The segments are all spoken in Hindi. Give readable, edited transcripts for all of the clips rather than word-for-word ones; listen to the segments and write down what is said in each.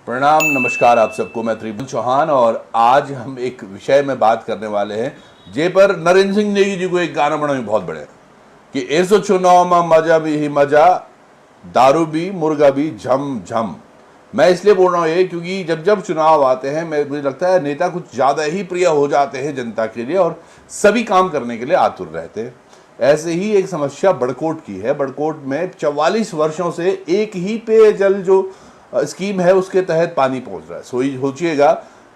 प्रणाम, नमस्कार आप सबको। मैं त्रिभुवन चौहान और आज हम एक विषय में बात करने वाले हैं जे पर नरेंद्र सिंह नेगी जी को एक गाना बनाना बहुत बड़े कि ऐसो चुनाव में मजा भी ही मजा, दारू भी मुर्गा भी झम झम। मैं इसलिए बोल रहा हूँ ये क्योंकि जब जब चुनाव आते हैं मुझे लगता है नेता कुछ ज़्यादा ही प्रिय हो जाते हैं जनता के लिए और सभी काम करने के लिए आतुर रहते हैं। ऐसे ही एक समस्या बड़कोट की है। बड़कोट में 44 वर्षों से एक ही पेयजल जो स्कीम है उसके तहत पानी पहुंच रहा है। सोचिएगा,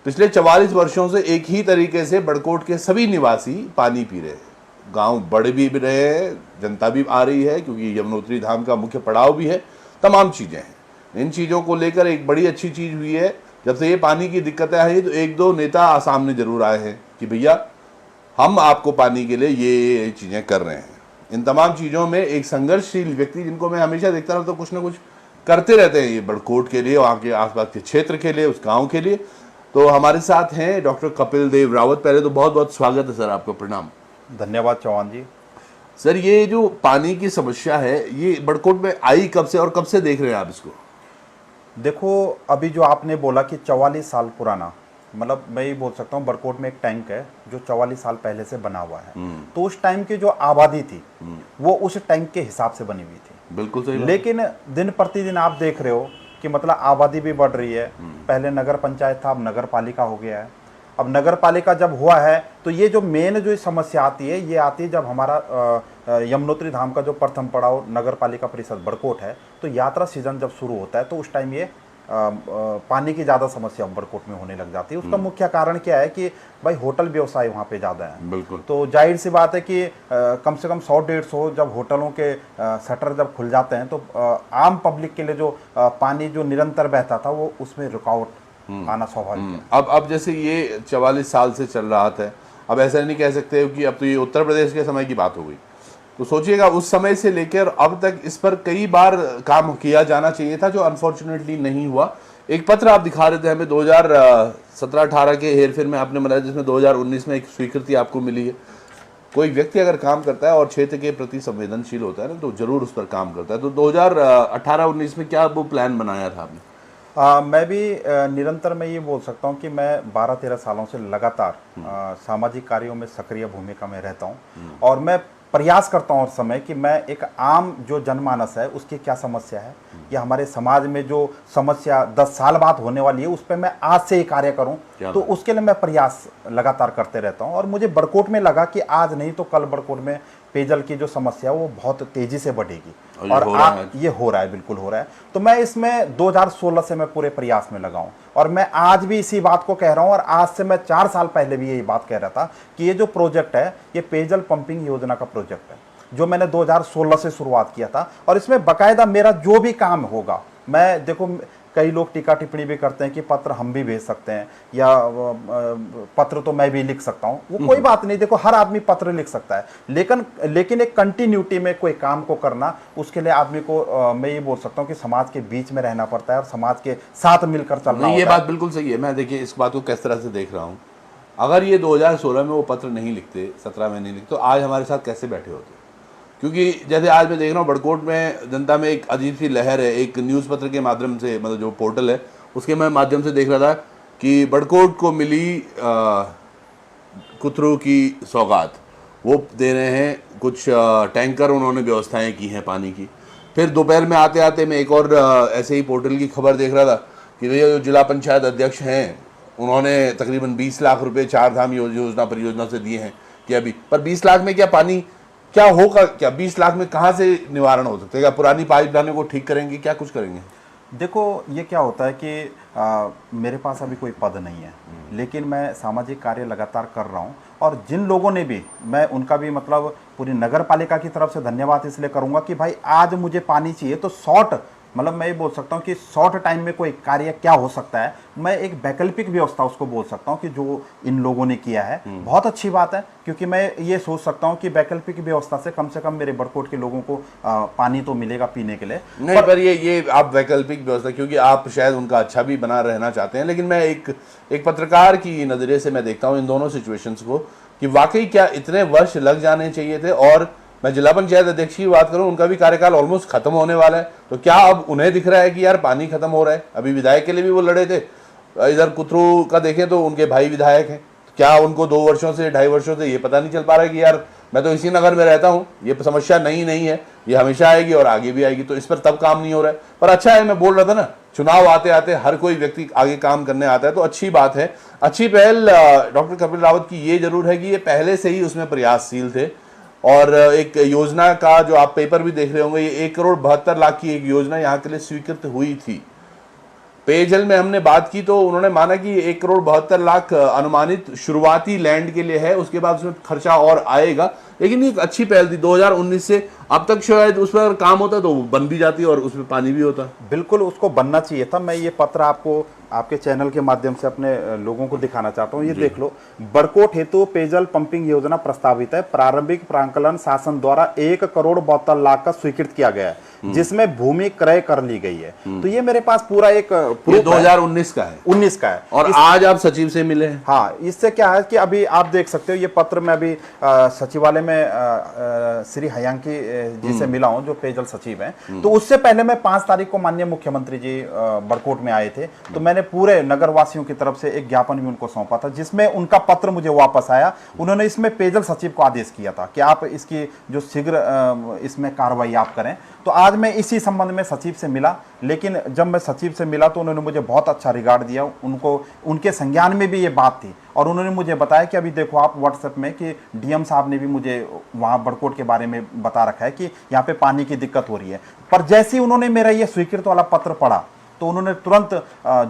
पिछले 44 वर्षों से एक ही तरीके से बड़कोट के सभी निवासी पानी पी रहे हैं। गांव बढ़ भी रहे हैं, जनता भी आ रही है क्योंकि यमुनोत्री धाम का मुख्य पड़ाव भी है, तमाम चीज़ें हैं। इन चीज़ों को लेकर एक बड़ी अच्छी चीज़ हुई है। जब से ये पानी की दिक्कतें आई तो एक दो नेता सामने जरूर आए हैं कि भैया हम आपको पानी के लिए ये चीज़ें कर रहे हैं। इन तमाम चीज़ों में एक संघर्षशील व्यक्ति जिनको मैं हमेशा देखता रहता हूँ, कुछ ना कुछ करते रहते हैं ये बड़कोट के लिए, वहाँ के आसपास के क्षेत्र के लिए, उस गांव के लिए। तो हमारे साथ हैं डॉक्टर कपिल देव रावत। पहले तो बहुत बहुत स्वागत है सर आपका। प्रणाम। धन्यवाद चौहान जी। सर, ये जो पानी की समस्या है ये बड़कोट में आई कब से और कब से देख रहे हैं आप इसको? देखो, अभी जो आपने बोला कि 44 साल पुराना, मतलब मैं ये बोल सकता हूँ बड़कोट में एक टैंक है जो 44 साल पहले से बना हुआ है। तो उस टाइम की जो आबादी थी वो उस टैंक के हिसाब से बनी हुई थी। बिल्कुल सही। लेकिन दिन प्रतिदिन आप देख रहे हो कि मतलब आबादी भी बढ़ रही है। पहले नगर पंचायत था, अब नगर पालिका हो गया है। अब नगर पालिका जब हुआ है तो ये जो मेन जो समस्या आती है ये आती है जब हमारा यमुनोत्री धाम का जो प्रथम पड़ाव नगर पालिका परिषद बड़कोट है, तो यात्रा सीजन जब शुरू होता है तो उस टाइम ये पानी की ज़्यादा समस्या बड़कोट में होने लग जाती है। उसका मुख्य कारण क्या है कि भाई होटल व्यवसाय वहाँ पे ज़्यादा है। बिल्कुल। तो जाहिर सी बात है कि कम से कम 100-150 जब होटलों के शटर जब खुल जाते हैं तो आम पब्लिक के लिए जो पानी जो निरंतर बहता था वो उसमें रुकावट आना स्वाभाविक है। अब जैसे ये 44 साल से चल रहा था, अब ऐसा नहीं कह सकते कि अब तो ये उत्तर प्रदेश के समय की बात हो गई। तो सोचिएगा उस समय से लेकर अब तक इस पर कई बार काम किया जाना चाहिए था, जो अनफॉर्चुनेटली नहीं हुआ। एक पत्र आप दिखा रहे थे हमें 2017-18 के हेरफेर में आपने बनाया, जिसमें 2019 में एक स्वीकृति आपको मिली है। कोई व्यक्ति अगर काम करता है और क्षेत्र के प्रति संवेदनशील होता है ना तो जरूर उस पर काम करता है। तो 2018-19 में क्या वो प्लान बनाया था आपने? मैं भी निरंतर मैं ये बोल सकता हूँ कि मैं 12-13 सालों से लगातार सामाजिक कार्यों में सक्रिय भूमिका में रहता हूँ और मैं प्रयास करता हूँ हर समय कि मैं एक आम जो जनमानस है उसकी क्या समस्या है या हमारे समाज में जो समस्या 10 साल बाद होने वाली है उस पर मैं आज से ही कार्य करूँ। तो उसके लिए मैं प्रयास लगातार करते रहता हूँ और मुझे बड़कोट में लगा कि आज नहीं तो कल बड़कोट में पेयजल की जो समस्या है वो बहुत तेजी से बढ़ेगी और ये हो रहा है, बिल्कुल हो रहा है। तो मैं इसमें 2016 से मैं पूरे प्रयास में लगा हूँ और मैं आज भी इसी बात को कह रहा हूँ और आज से मैं 4 साल पहले भी यही बात कह रहा था कि ये जो प्रोजेक्ट है ये पेयजल पंपिंग योजना का प्रोजेक्ट है जो मैंने 2016 से शुरुआत किया था और इसमें बाकायदा मेरा जो भी काम होगा, मैं देखो कई लोग टीका टिप्पणी भी करते हैं कि पत्र हम भी भेज सकते हैं या पत्र तो मैं भी लिख सकता हूं, वो कोई बात नहीं। देखो हर आदमी पत्र लिख सकता है, लेकिन एक कंटिन्यूटी में कोई काम को करना, उसके लिए आदमी को मैं ये बोल सकता हूं कि समाज के बीच में रहना पड़ता है और समाज के साथ मिलकर चलना। ये बात बिल्कुल सही है। मैं देखिए इस बात को किस तरह से देख रहा हूँ, अगर ये 2016 में वो पत्र नहीं लिखते, 17 में नहीं लिखते, तो आज हमारे साथ कैसे बैठे होते? क्योंकि जैसे आज मैं देख रहा हूँ बड़कोट में जनता में एक अजीब सी लहर है। एक न्यूज़ पत्र के माध्यम से, मतलब जो पोर्टल है उसके मैं माध्यम से देख रहा था कि बड़कोट को मिली कुतरू की सौगात, वो दे रहे हैं कुछ टैंकर, उन्होंने व्यवस्थाएं की हैं पानी की। फिर दोपहर में आते आते मैं एक और ऐसे ही पोर्टल की खबर देख रहा था कि भैया जो जिला पंचायत अध्यक्ष हैं उन्होंने तकरीबन 20 लाख रुपये 4 धाम योजना परियोजना से दिए हैं कि अभी, पर 20 लाख में क्या पानी क्या होगा? क्या 20 लाख में कहाँ से निवारण हो सकता है? क्या पुरानी पाइपलाइनों को ठीक करेंगे? क्या कुछ करेंगे? देखो ये क्या होता है कि मेरे पास अभी कोई पद नहीं है, लेकिन मैं सामाजिक कार्य लगातार कर रहा हूँ और जिन लोगों ने भी, मैं उनका भी मतलब पूरी नगर पालिका की तरफ से धन्यवाद इसलिए करूँगा कि भाई आज मुझे पानी चाहिए तो शॉर्ट, मतलब मैं ये बोल सकता हूँ कि शॉर्ट टाइम में कोई कार्य क्या हो सकता है, मैं एक वैकल्पिक व्यवस्था उसको बोल सकता हूँ कि जो इन लोगों ने किया है बहुत अच्छी बात है। क्योंकि मैं ये सोच सकता हूँ कि वैकल्पिक व्यवस्था से कम मेरे बड़कोट के लोगों को पानी तो मिलेगा पीने के लिए। नहीं, पर ये आप वैकल्पिक व्यवस्था, क्योंकि आप शायद उनका अच्छा भी बना रहना चाहते हैं, लेकिन मैं एक पत्रकार की नज़रिए से मैं देखता हूँ इन दोनों सिचुएशंस को कि वाकई क्या इतने वर्ष लग जाने चाहिए थे और मैं जिला पंचायत अध्यक्ष की बात करूं, उनका भी कार्यकाल ऑलमोस्ट खत्म होने वाला है, तो क्या अब उन्हें दिख रहा है कि यार पानी खत्म हो रहा है? अभी विधायक के लिए भी वो लड़े थे, इधर कुतरू का देखें तो उनके भाई विधायक हैं, क्या उनको 2 वर्षों से 2.5 वर्षों से ये पता नहीं चल पा रहा है कि यार मैं तो इसी नगर में रहता हूँ, ये समस्या नहीं है, ये हमेशा आएगी और आगे भी आएगी, तो इस पर तब काम नहीं हो रहा है। पर अच्छा है, मैं बोल रहा था ना, चुनाव आते आते हर कोई व्यक्ति आगे काम करने आता है, तो अच्छी बात है। अच्छी पहल डॉक्टर कपिल रावत की ये जरूर है कि ये पहले से ही उसमें प्रयासशील थे, और एक योजना का जो आप पेपर भी देख रहे होंगे, ये 1,72,00,000 की एक योजना यहाँ के लिए स्वीकृत हुई थी। पेयजल में हमने बात की तो उन्होंने माना कि 1,72,00,000 अनुमानित शुरुआती लैंड के लिए है, उसके बाद उसमें खर्चा और आएगा, लेकिन ये एक अच्छी पहल थी। 2019 से अब तक शायद उस पर काम होता तो वो बन भी जाती और उसमें पानी भी होता। बिल्कुल उसको बनना चाहिए था। मैं ये पत्र आपको आपके चैनल के माध्यम से अपने लोगों को दिखाना चाहता हूँ। ये देख लो, बड़कोट हेतु पेयजल पंपिंग योजना प्रस्तावित है। प्रारंभिक प्रांकलन शासन द्वारा 1,72,00,000 का स्वीकृत किया गया है, जिसमें भूमि क्रय कर ली गई है। तो ये मेरे पास पूरा एक प्रूफ 2019 का है, 19 का है। और आज आप सचिव से मिले हैं। हाँ, इससे क्या है कि अभी आप देख सकते हो, ये पत्र में अभी सचिवालय में श्री हयांकी जी से मिला हूं, जो पेयजल सचिव हैं। तो उससे पहले मैं 5 तारीख को माननीय मुख्यमंत्री जी बड़कोट में आए थे, तो मैंने पूरे नगर वासियों की तरफ से एक ज्ञापन भी उनको सौंपा था, जिसमें उनका पत्र मुझे वापस आया। उन्होंने इसमें पेयजल सचिव को आदेश किया था कि आप इसकी जो शीघ्र इसमें कार्रवाई आप करें। तो आज मैं इसी संबंध में सचिव से मिला, लेकिन जब मैं सचिव से मिला तो उन्होंने मुझे बहुत अच्छा रिगार्ड दिया। उनको उनके संज्ञान में भी ये बात थी, और उन्होंने मुझे बताया कि अभी देखो आप व्हाट्सएप में कि डीएम साहब ने भी मुझे वहाँ बड़कोट के बारे में बता रखा है कि यहाँ पे पानी की दिक्कत हो रही है। पर जैसे ही उन्होंने मेरा ये स्वीकृत वाला पत्र पढ़ा, तो उन्होंने तुरंत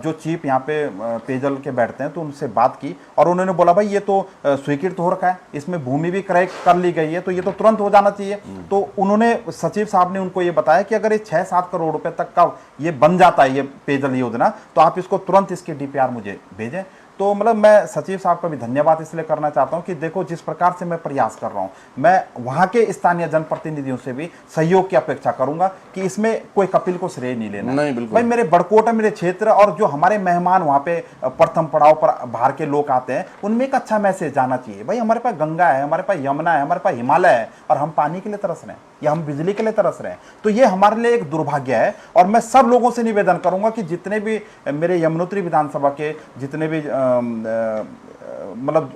जो चीफ यहाँ पे पेयजल के बैठते हैं तो उनसे बात की, और उन्होंने बोला भाई ये तो स्वीकृत हो रखा है, इसमें भूमि भी क्रय कर ली गई है, तो ये तो तुरंत हो जाना चाहिए। तो उन्होंने, सचिव साहब ने उनको ये बताया कि अगर ये 6-7 करोड़ रुपए तक का ये बन जाता है ये पेयजल योजना, तो आप इसको तुरंत इसके डीपीआर मुझे भेजें। तो मतलब मैं सचिव साहब का भी धन्यवाद इसलिए करना चाहता हूं कि देखो जिस प्रकार से मैं प्रयास कर रहा हूं, मैं वहां के स्थानीय जनप्रतिनिधियों से भी सहयोग की अपेक्षा करूंगा कि इसमें कोई कपिल को श्रेय नहीं लेना। नहीं, बिल्कुल भाई मेरे बड़कोट है, मेरे क्षेत्र, और जो हमारे मेहमान वहां पे प्रथम पड़ाव पर बाहर के लोग आते हैं, उनमें एक अच्छा मैसेज जाना चाहिए। भाई हमारे पास गंगा है, हमारे पास यमुना है, हमारे पास हिमालय है, और हम पानी के लिए तरस रहे हैं या हम बिजली के लिए तरस रहे हैं। तो ये हमारे लिए एक दुर्भाग्य है। और मैं सब लोगों से निवेदन करूंगा कि जितने भी मेरे यमुनोत्री विधानसभा के जितने भी मतलब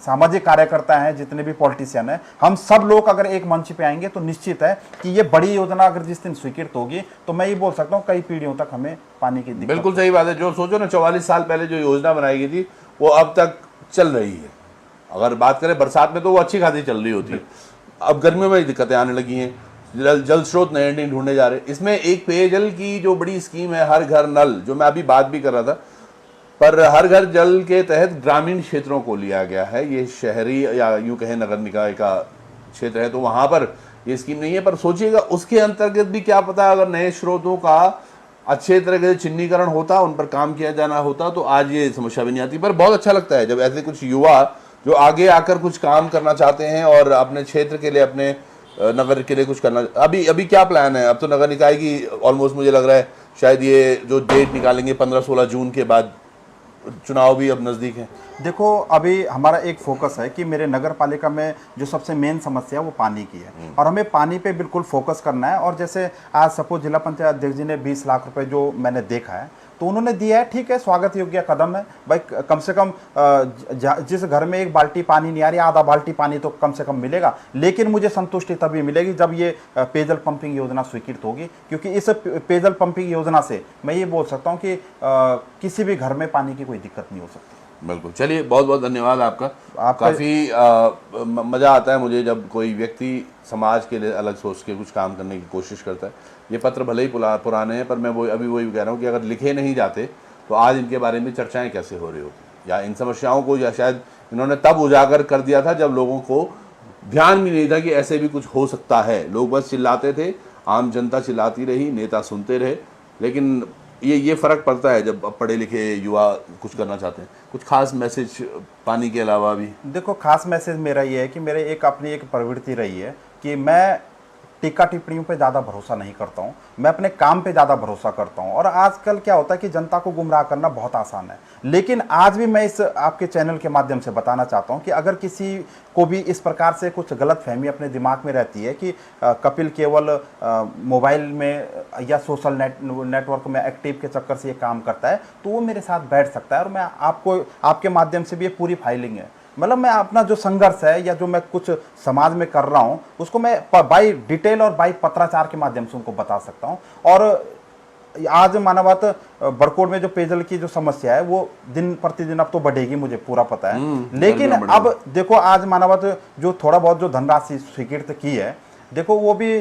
सामाजिक कार्यकर्ता हैं, जितने भी पॉलिटिशियन हैं, हम सब लोग अगर एक मंच पे आएंगे तो निश्चित है कि ये बड़ी योजना अगर जिस दिन स्वीकृत होगी, तो मैं ये बोल सकता हूँ कई पीढ़ियों तक हमें पानी की दिक्कत। बिल्कुल सही बात है। जो सोचो ना, 44 साल पहले जो योजना बनाई गई थी वो अब तक चल रही है। अगर बात करें बरसात में तो वो अच्छी खासी चल रही होती है, अब गर्मियों में दिक्कतें आने लगी हैं, जल स्रोत नए नए ढूंढे जा रहे हैं। इसमें एक पेयजल की जो बड़ी स्कीम है, हर घर नल, जो मैं अभी बात भी कर रहा था, पर हर घर जल के तहत ग्रामीण क्षेत्रों को लिया गया है। ये शहरी या यूं कहें नगर निकाय का क्षेत्र है, तो वहां पर ये स्कीम नहीं है। पर सोचिएगा उसके अंतर्गत भी क्या पता अगर नए स्रोतों का अच्छे तरीके से चिन्हीकरण होता, उन पर काम किया जाना होता, तो आज ये समस्या भी नहीं आती। पर बहुत अच्छा लगता है जब ऐसे कुछ युवा जो आगे आकर कुछ काम करना चाहते हैं और अपने क्षेत्र के लिए, अपने नगर के लिए कुछ करना। अभी क्या प्लान है? अब तो नगर निकाय की ऑलमोस्ट मुझे लग रहा है शायद ये जो डेट निकालेंगे 15-16 जून के बाद, चुनाव भी अब नज़दीक है। देखो अभी हमारा एक फोकस है कि मेरे नगर पालिका में जो सबसे मेन समस्या है वो पानी की है, और हमें पानी पे बिल्कुल फोकस करना है। और जैसे आज सपोज जिला पंचायत अध्यक्ष जी ने 20 लाख रुपए जो मैंने देखा है तो उन्होंने दिया है, ठीक है, स्वागत योग्य कदम है। भाई कम से कम जिस घर में एक बाल्टी पानी नहीं आ रही, आधा बाल्टी पानी तो कम से कम मिलेगा। लेकिन मुझे संतुष्टि तभी मिलेगी जब ये पेयजल पंपिंग योजना स्वीकृत होगी, क्योंकि इस पेयजल पंपिंग योजना से मैं ये बोल सकता हूँ कि किसी भी घर में पानी की कोई दिक्कत नहीं हो सकती। बिल्कुल, चलिए बहुत बहुत धन्यवाद आपका। काफ़ी मज़ा आता है मुझे जब कोई व्यक्ति समाज के लिए अलग सोच के कुछ काम करने की कोशिश करता है। ये पत्र भले ही पुराने हैं, पर मैं अभी वही कह रहा हूँ कि अगर लिखे नहीं जाते तो आज इनके बारे में चर्चाएं कैसे हो रही होती, या इन समस्याओं को या शायद इन्होंने तब उजागर कर दिया था जब लोगों को ध्यान भी नहीं था कि ऐसे भी कुछ हो सकता है। लोग बस चिल्लाते थे, आम जनता चिल्लाती रही, नेता सुनते रहे। लेकिन ये फ़र्क पड़ता है जब पढ़े लिखे युवा कुछ करना चाहते हैं। कुछ खास मैसेज पानी के अलावा भी? देखो खास मैसेज मेरा ये है कि मेरे अपनी एक प्रवृत्ति रही है कि मैं टीका टिप्पणियों पे ज़्यादा भरोसा नहीं करता हूँ, मैं अपने काम पे ज़्यादा भरोसा करता हूँ। और आजकल क्या होता है कि जनता को गुमराह करना बहुत आसान है, लेकिन आज भी मैं इस आपके चैनल के माध्यम से बताना चाहता हूँ कि अगर किसी को भी इस प्रकार से कुछ गलतफहमी अपने दिमाग में रहती है कि कपिल केवल मोबाइल में या सोशल नेटवर्क में एक्टिव के चक्कर से ये काम करता है, तो वो मेरे साथ बैठ सकता है और मैं आपको आपके माध्यम से भी ये पूरी फाइलिंग है, मतलब मैं अपना जो संघर्ष है या जो मैं कुछ समाज में कर रहा हूं उसको मैं बाई डिटेल और बाई पत्राचार के माध्यम से उनको बता सकता हूं। और आज मानवत बड़कोट में जो पेयजल की जो समस्या है वो दिन प्रतिदिन अब तो बढ़ेगी, मुझे पूरा पता है। लेकिन अब देखो आज मानवत जो थोड़ा बहुत जो धनराशि स्वीकृत की है, देखो वो भी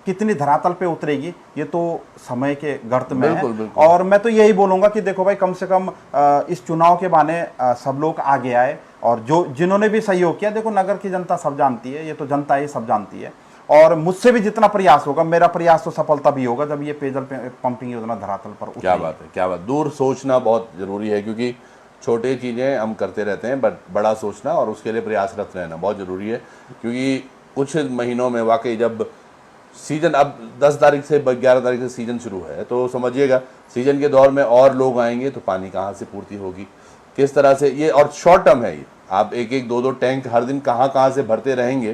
कितनी धरातल पे उतरेगी ये तो समय के गर्त में है। बिल्कुल। और मैं तो यही बोलूंगा कि देखो भाई, कम से कम इस चुनाव के बहाने सब लोग आगे आए और जो जिन्होंने भी सहयोग किया, देखो नगर की जनता सब जानती है, ये तो जनता ही सब जानती है। और मुझसे भी जितना प्रयास होगा, मेरा प्रयास तो सफलता भी होगा जब ये पेयजल पंपिंग योजना धरातल पर उतरेगी। क्या बात है, क्या बात। दूर सोचना बहुत जरूरी है, क्योंकि छोटे चीज़ें हम करते रहते हैं, बट बड़ा सोचना और उसके लिए प्रयासरत रहना बहुत ज़रूरी है। क्योंकि कुछ महीनों में वाकई जब सीजन, अब 10 तारीख से 11 तारीख से सीजन शुरू है, तो समझिएगा सीजन के दौर में और लोग आएंगे तो पानी कहाँ से पूर्ति होगी, किस तरह से ये, और शॉर्ट टर्म है ये, आप एक एक 2-2 टैंक हर दिन कहाँ से भरते रहेंगे,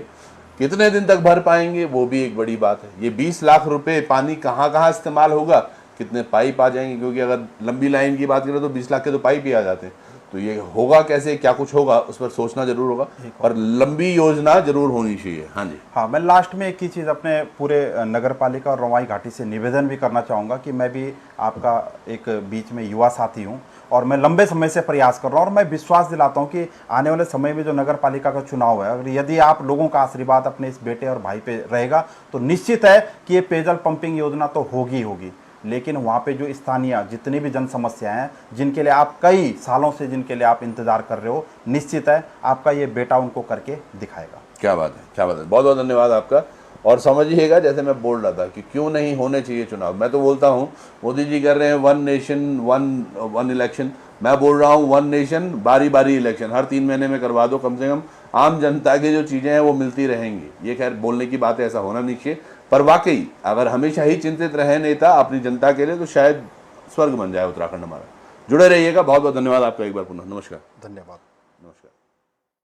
कितने दिन तक भर पाएंगे, वो भी एक बड़ी बात है। ये 20 लाख रुपए पानी कहाँ इस्तेमाल होगा, कितने पाइप आ जाएंगे, क्योंकि अगर लंबी लाइन की बात करें तो 20 लाख के तो पाइप ही आ जाते हैं। तो ये होगा कैसे, क्या कुछ होगा, उस पर सोचना जरूर होगा और लंबी योजना जरूर होनी चाहिए। हाँ जी। हाँ, मैं लास्ट में एक ही चीज़ अपने पूरे नगर पालिका और रवाई घाटी से निवेदन भी करना चाहूँगा कि मैं भी आपका एक बीच में युवा साथी हूँ और मैं लंबे समय से प्रयास कर रहा हूँ और मैं विश्वास दिलाता हूँ कि आने वाले समय में जो नगर पालिका का चुनाव है, अगर यदि आप लोगों का आशीर्वाद अपने इस बेटे और भाई पे रहेगा तो निश्चित है कि ये पेयजल पंपिंग योजना तो होगी होगी। लेकिन वहाँ पे जो स्थानीय जितनी भी जन समस्याएं हैं, जिनके लिए आप कई सालों से जिनके लिए आप इंतजार कर रहे हो, निश्चित है आपका ये बेटा उनको करके दिखाएगा। क्या बात है, क्या बात है। बहुत बहुत धन्यवाद आपका। और समझिएगा, जैसे मैं बोल रहा था कि क्यों नहीं होने चाहिए चुनाव, मैं तो बोलता हूँ मोदी जी कर रहे हैं 1 नेशन 1 इलेक्शन, मैं बोल रहा हूँ 1 नेशन बारी बारी इलेक्शन, हर 3 महीने में करवा दो, कम से कम आम जनता की जो चीज़ें हैं वो मिलती रहेंगी। ये खैर बोलने की बात है, ऐसा होना नहीं चाहिए, पर वाकई अगर हमेशा ही चिंतित रहे नेता अपनी जनता के लिए तो शायद स्वर्ग बन जाए उत्तराखंड हमारा। जुड़े रहिएगा। बहुत बहुत धन्यवाद आपका एक बार पुनः। नमस्कार। धन्यवाद। नमस्कार।